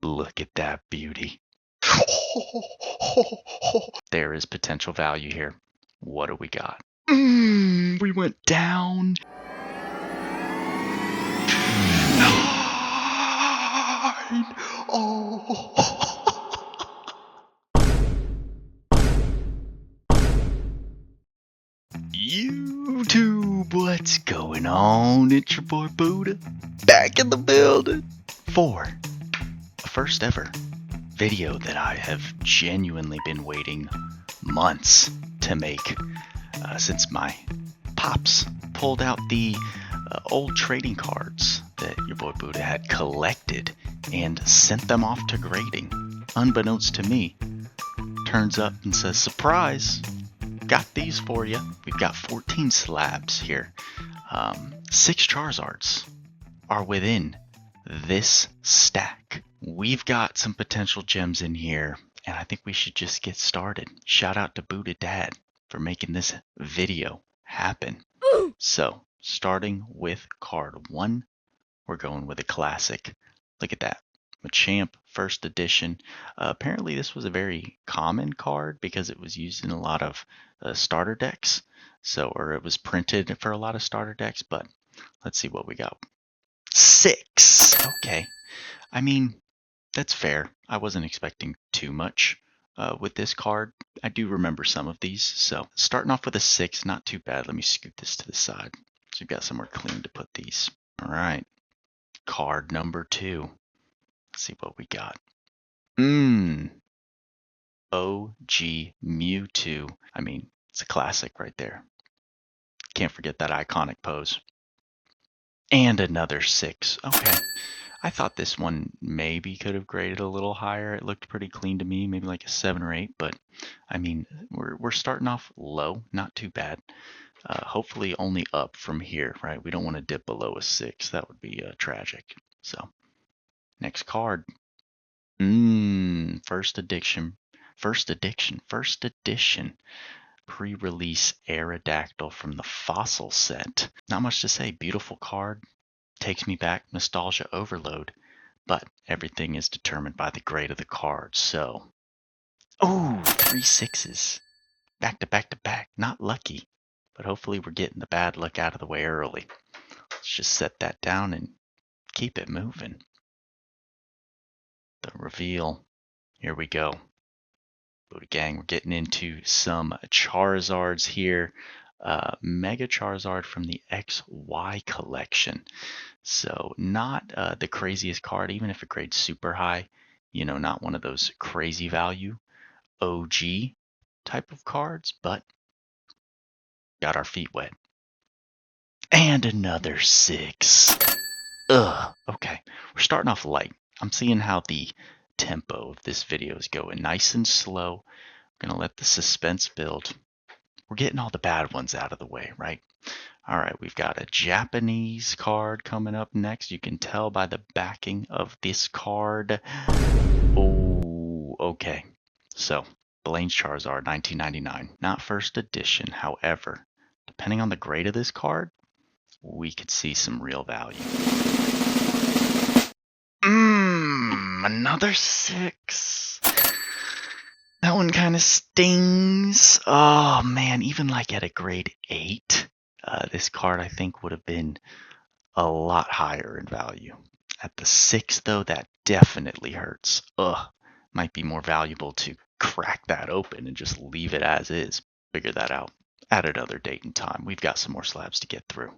Look at that beauty. There is potential value here. What do we got? We went down. 9. Oh. YouTube, what's going on? It's your boy Buddha, back in the building for a first ever video that I have genuinely been waiting months to make since my pops pulled out the old trading cards that your boy Buddha had collected and sent them off to grading. Unbeknownst to me, turns up and says, surprise, got these for you. We've got 14 slabs here. 6 Charizards are within this stack. We've got some potential gems in here, and I think we should just get started. Shout out to Buddha Dad for making this video happen. So, starting with card 1, we're going with a classic. Look at that. Machamp, first edition. Apparently this was a very common card because it was used in a lot of starter decks. Or it was printed for a lot of starter decks, but let's see what we got. 6. Okay. I mean, that's fair. I wasn't expecting too much with this card. I do remember some of these. So starting off with a 6, not too bad. Let me scoot this to the side. So we've got somewhere clean to put these. All right. Card number 2. Let's see what we got. OG Mewtwo. I mean, it's a classic right there. Can't forget that iconic pose. And another 6. Okay. I thought this one maybe could have graded a little higher. It looked pretty clean to me, maybe like a 7 or 8. But I mean, we're starting off low, not too bad. Hopefully only up from here, right? We don't want to dip below a 6. That would be tragic. So, next card. First edition. Pre-release Aerodactyl from the Fossil set. Not much to say. Beautiful card. Takes me back. Nostalgia overload. But everything is determined by the grade of the card. So, 3 6s. Back to back to back. Not lucky. But hopefully we're getting the bad luck out of the way early. Let's just set that down and keep it moving. The reveal. Here we go. Buddha Gang, we're getting into some Charizards here. Mega Charizard from the XY collection. So not the craziest card, even if it grades super high. You know, not one of those crazy value OG type of cards, but got our feet wet. And another 6. Okay. We're starting off light. I'm seeing how the tempo of this video is going. Nice and slow. I'm gonna let the suspense build. We're getting all the bad ones out of the way, right? All right, we've got a Japanese card coming up next. You can tell by the backing of this card. Oh, okay. So, Blaine's Charizard, 1999. Not first edition. However, depending on the grade of this card, we could see some real value. Another 6. That one kind of stings. Oh man, even like at a grade 8, this card I think would have been a lot higher in value. At the 6 though, that definitely hurts. Might be more valuable to crack that open and just leave it as is. Figure that out at another date and time. We've got some more slabs to get through.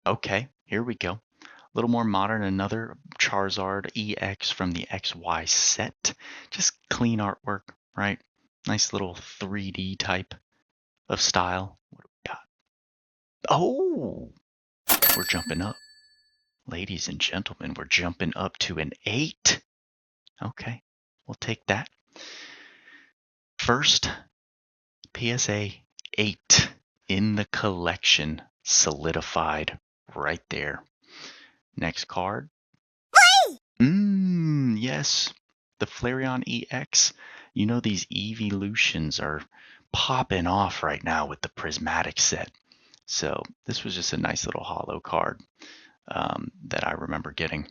Okay, here we go. A little more modern, another Charizard EX from the XY set. Just clean artwork, right? Nice little 3D type of style. What do we got? Oh, we're jumping up. Ladies and gentlemen, we're jumping up to an 8. Okay, we'll take that. First PSA 8 in the collection, solidified right there. Next card. Yes, the Flareon EX. You know these evolutions are popping off right now with the prismatic set. So this was just a nice little holo card that I remember getting.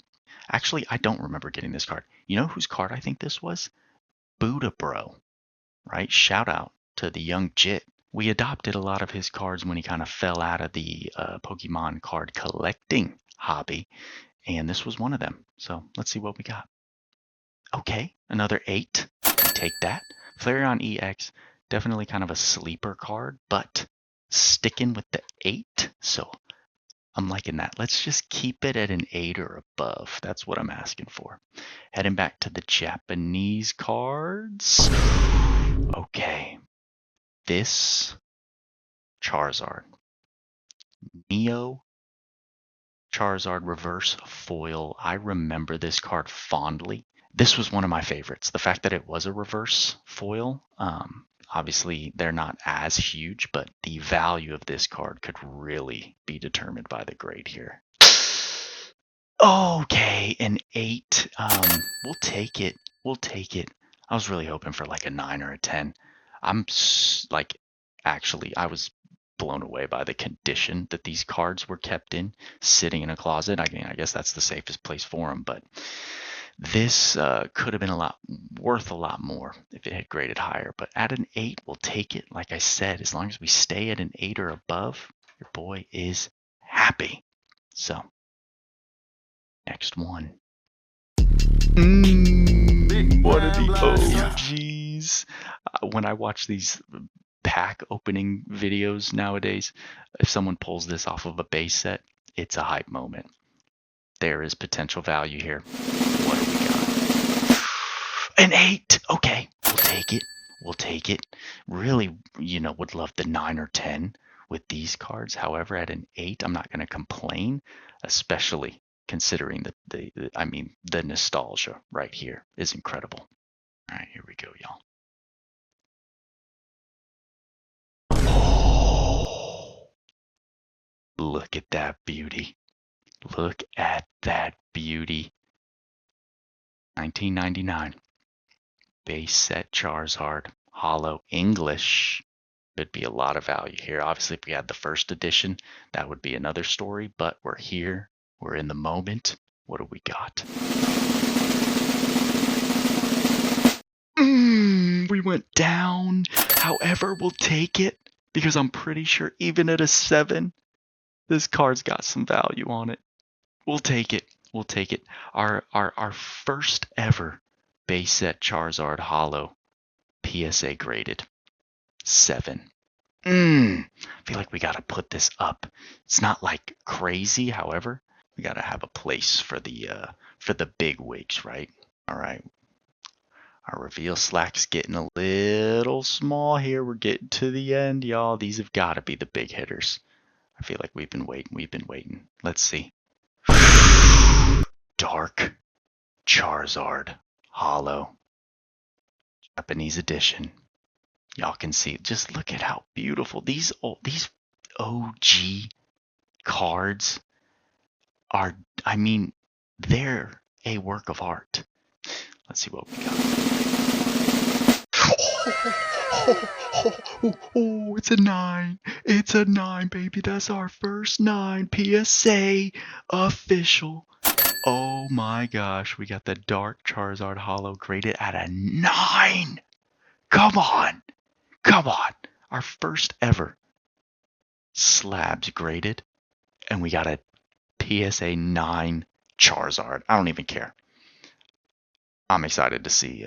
Actually, I don't remember getting this card. You know whose card I think this was? Buddha Bro, right? Shout out to the young Jit. We adopted a lot of his cards when he kind of fell out of the Pokemon card collecting hobby, and this was one of them. So let's see what we got. Okay, another 8. We take that. Flareon EX, definitely kind of a sleeper card, but sticking with the 8. So I'm liking that. Let's just keep it at an 8 or above. That's what I'm asking for. Heading back to the Japanese cards. Okay. This Charizard. Neo Charizard reverse foil. I remember this card fondly. This was one of my favorites. The fact that it was a reverse foil, obviously they're not as huge, but the value of this card could really be determined by the grade here. Okay, an 8. We'll take it. We'll take it. I was really hoping for like a 9 or a 10. Actually, I was blown away by the condition that these cards were kept in, sitting in a closet. I mean, I guess that's the safest place for them, but this could have been worth a lot more if it had graded higher. But at an 8, we'll take it. Like I said, as long as we stay at an 8 or above, your boy is happy. So, next one. One of the OGs. When I watch these pack opening videos nowadays, if someone pulls this off of a base set, it's a hype moment. There is potential value here. What do we got? An 8. Okay, we'll take it. We'll take it. Really, would love the 9 or 10 with these cards. However, at an 8, I'm not going to complain, especially considering the nostalgia right here is incredible. All right, here we go, y'all. Oh, look at that beauty. Look at that beauty. 1999. Base set Charizard. Holo English. Could be a lot of value here. Obviously, if we had the first edition, that would be another story, but we're here. We're in the moment. What do we got? We went down. However, we'll take it because I'm pretty sure even at a 7, this card's got some value on it. We'll take it. We'll take it. Our first ever base set Charizard Holo PSA graded 7. I feel like we gotta put this up. It's not like crazy, however, we gotta have a place for the big wigs, right? All right. Our reveal slack's getting a little small here. We're getting to the end, y'all. These have got to be the big hitters. I feel like we've been waiting. Let's see. Dark Charizard Holo Japanese edition. Y'all can see. Just look at how beautiful these OG cards are. I mean, they're a work of art. Let's see what we got. Oh, it's a 9. It's a 9, baby. That's our first 9. PSA official. Oh my gosh. We got the Dark Charizard Holo graded at a 9. Come on. Come on. Our first ever slabs graded. And we got a PSA 9 Charizard. I don't even care. I'm excited to see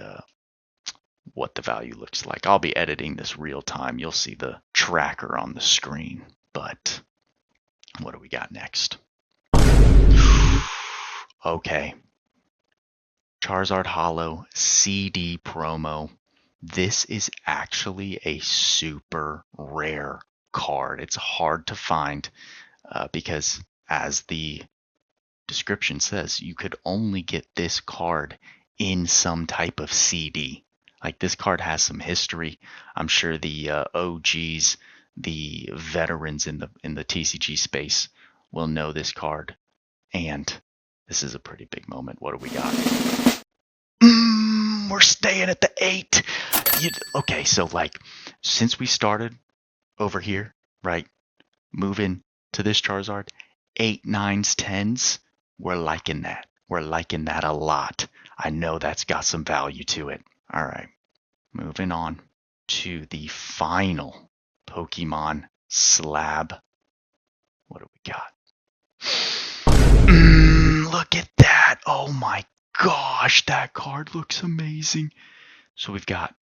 what the value looks like. I'll be editing this real time. You'll see the tracker on the screen. But what do we got next? Okay. Charizard Holo CD promo. This is actually a super rare card. It's hard to find because, as the description says, you could only get this card in some type of CD. Like, this card has some history. I'm sure the OGs, the veterans in the TCG space, will know this card. And this is a pretty big moment. What do we got? We're staying at the 8. Okay, so since we started over here, right, moving to this Charizard, 8, 9s, 10s, we're liking that. We're liking that a lot. I know that's got some value to it. All right, moving on to the final Pokemon slab. What do we got? Look at that. Oh my gosh, that card looks amazing. So we've got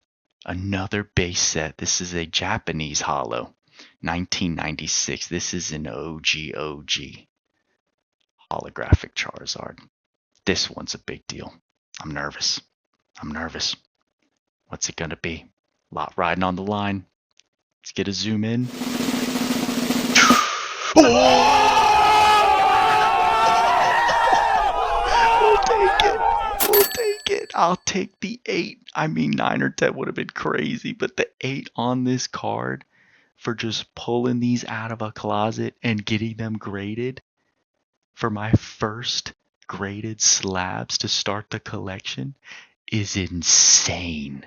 another base set. This is a Japanese holo. 1996. This is an OG holographic Charizard. This one's a big deal. I'm nervous. What's it gonna be? Lot riding on the line. Let's get a zoom in. We'll take it. I'll take the 8. I mean, 9 or 10 would have been crazy, but the 8 on this card for just pulling these out of a closet and getting them graded for my first graded slabs to start the collection is insane.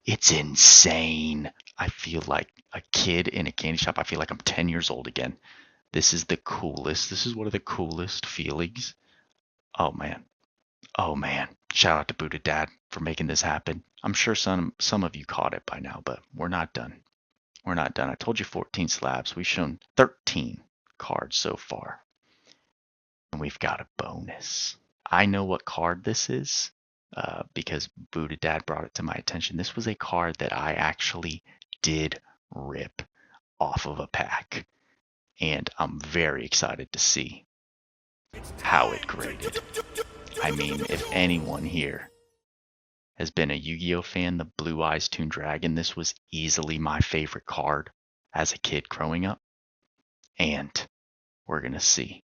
It's insane. I feel like a kid in a candy shop. I feel like I'm 10 years old again. This is the coolest. This is one of the coolest feelings. Oh man. Shout out to Buddha Dad for making this happen. I'm sure some of you caught it by now, but we're not done. I told you 14 slabs. We've shown 13 cards so far. And we've got a bonus. I know what card this is because Buddha Dad brought it to my attention. This was a card that I actually did rip off of a pack. And I'm very excited to see how it graded. I mean, if anyone here has been a Yu-Gi-Oh fan, the Blue Eyes Toon Dragon, this was easily my favorite card as a kid growing up. And we're going to see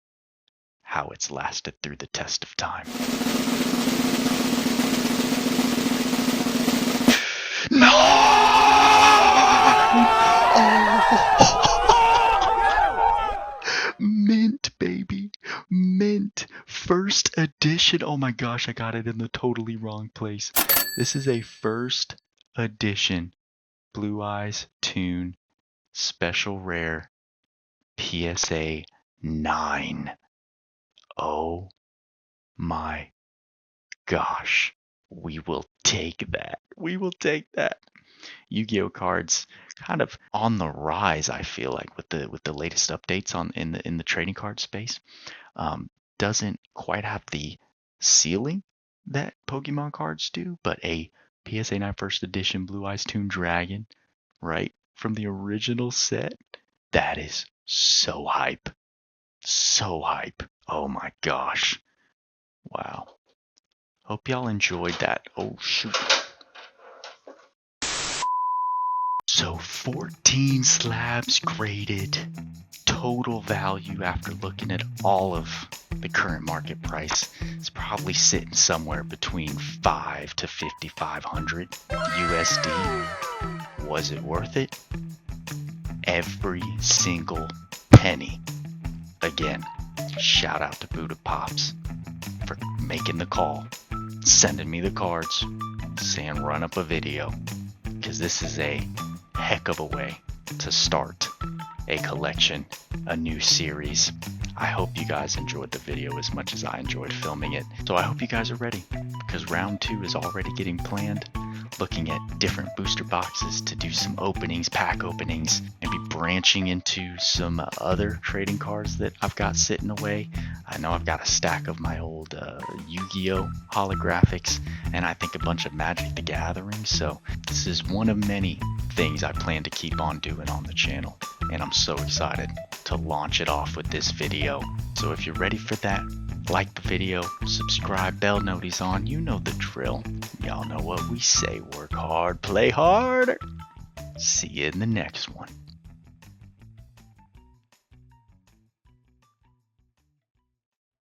how it's lasted through the test of time. No! Oh! Mint, baby. Mint. First edition. Oh my gosh, I got it in the totally wrong place. This is a first edition Blue Eyes Toon Special Rare PSA 9. Oh my gosh. We will take that. Yu-Gi-Oh cards kind of on the rise, I feel like, with the latest updates in the trading card space. Doesn't quite have the ceiling that Pokemon cards do, but a PSA 9 first edition Blue Eyes Toon Dragon, right, from the original set, that is so hype. Oh my gosh. Wow. Hope y'all enjoyed that. Oh shoot. So 14 slabs graded. Total value after looking at all of the current market price is probably sitting somewhere between 5 to 5,500 USD. Was it worth it? Every single penny. Again, shout out to Buddha Pops for making the call, sending me the cards, saying run up a video, because this is a heck of a way to start a collection, a new series. I hope you guys enjoyed the video as much as I enjoyed filming it. So I hope you guys are ready, because round 2 is already getting planned. Looking at different booster boxes to do some openings, pack openings, maybe branching into some other trading cards that I've got sitting away. I know I've got a stack of my old Yu-Gi-Oh holographics, and I think a bunch of Magic the Gathering. So this is one of many things I plan to keep on doing on the channel, and I'm so excited to launch it off with this video. So if you're ready for that, like the video, subscribe, bell noties on, you know the drill. Y'all know what we say, work hard, play harder. See you in the next one.